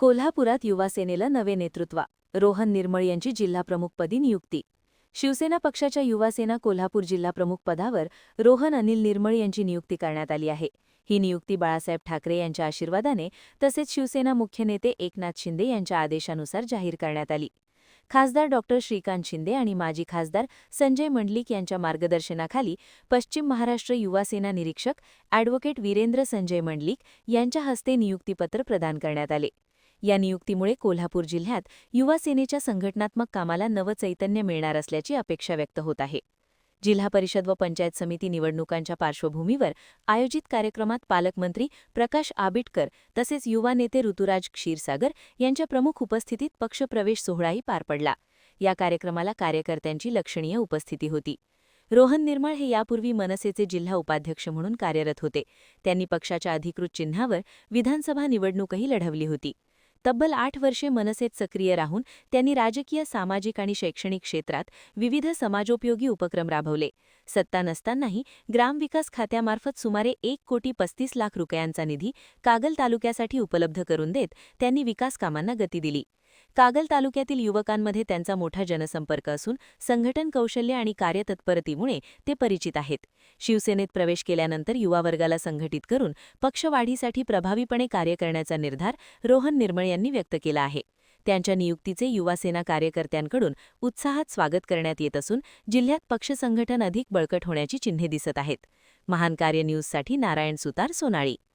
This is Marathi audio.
कोल्हापुरात युवासेनेला नवे नेतृत्व. रोहन निर्मळ यांची जिल्हाप्रमुखपदी नियुक्ती. शिवसेना पक्षाच्या युवासेना कोल्हापूर जिल्हाप्रमुख पदावर रोहन अनिल निर्मळ यांची नियुक्ती करण्यात आली आहे. ही नियुक्ती बाळासाहेब ठाकरे यांच्या आशीर्वादाने तसेच शिवसेना मुख्य नेते एकनाथ शिंदे यांच्या आदेशानुसार जाहीर करण्यात आली. खासदार डॉक्टर श्रीकांत शिंदे आणि माजी खासदार संजय मंडलिक यांच्या मार्गदर्शनाखाली पश्चिम महाराष्ट्र युवासेना निरीक्षक ॲडव्होकेट वीरेंद्र संजय मंडलिक यांच्या हस्ते नियुक्तीपत्र प्रदान करण्यात आले. या नियुक्तीमुळे कोल्हापूर जिल्ह्यात युवासेनेच्या संघटनात्मक कामाला नवं चैतन्य मिळणार असल्याची अपेक्षा व्यक्त होत आहे. जिल्हा परिषद व पंचायत समिती निवडणुकांच्या पार्श्वभूमीवर आयोजित कार्यक्रमात पालकमंत्री प्रकाश आबिटकर तसेच युवा नेते ऋतुराज क्षीरसागर यांच्या प्रमुख उपस्थितीत पक्षप्रवेश सोहळाही पार पडला. या कार्यक्रमाला कार्यकर्त्यांची लक्षणीय उपस्थिती होती. रोहन निर्मळ हे यापूर्वी मनसेचे जिल्हा उपाध्यक्ष म्हणून कार्यरत होते. त्यांनी पक्षाच्या अधिकृत चिन्हावर विधानसभा निवडणूकही लढवली होती. तब्बल 8 वर्षे मनसेत सक्रिय राहून त्यांनी राजकीय, सामाजिक आणि शैक्षणिक क्षेत्रात विविध समाजोपयोगी उपक्रम राबवले. सत्ता नसतानाही ग्रामविकास खात्यामार्फत सुमारे 1,35,00,000 रुपयांचा निधी कागल तालुक्यासाठी उपलब्ध करून देत त्यांनी विकास कामांना गती दिली. कागल तालुक्यातील युवकांमध्ये त्यांचा मोठा जनसंपर्क असून संघटन कौशल्य आणि कार्यतत्परतेमुळे ते परिचित आहेत. शिवसेनेत प्रवेश केल्यानंतर युवा वर्गाला संघटित करून पक्षवाढीसाठी प्रभावीपणे कार्य करण्याचा निर्धार रोहन निर्मळ यांनी व्यक्त केला आहे. त्यांच्या नियुक्तीचे युवासेना कार्यकर्त्यांकडून उत्साहात स्वागत करण्यात येत असून जिल्ह्यात पक्ष संघटन अधिक बळकट होण्याची चिन्हे दिसत आहेत. महान कार्य न्यूजसाठी नारायण सुतार, सोनाळी.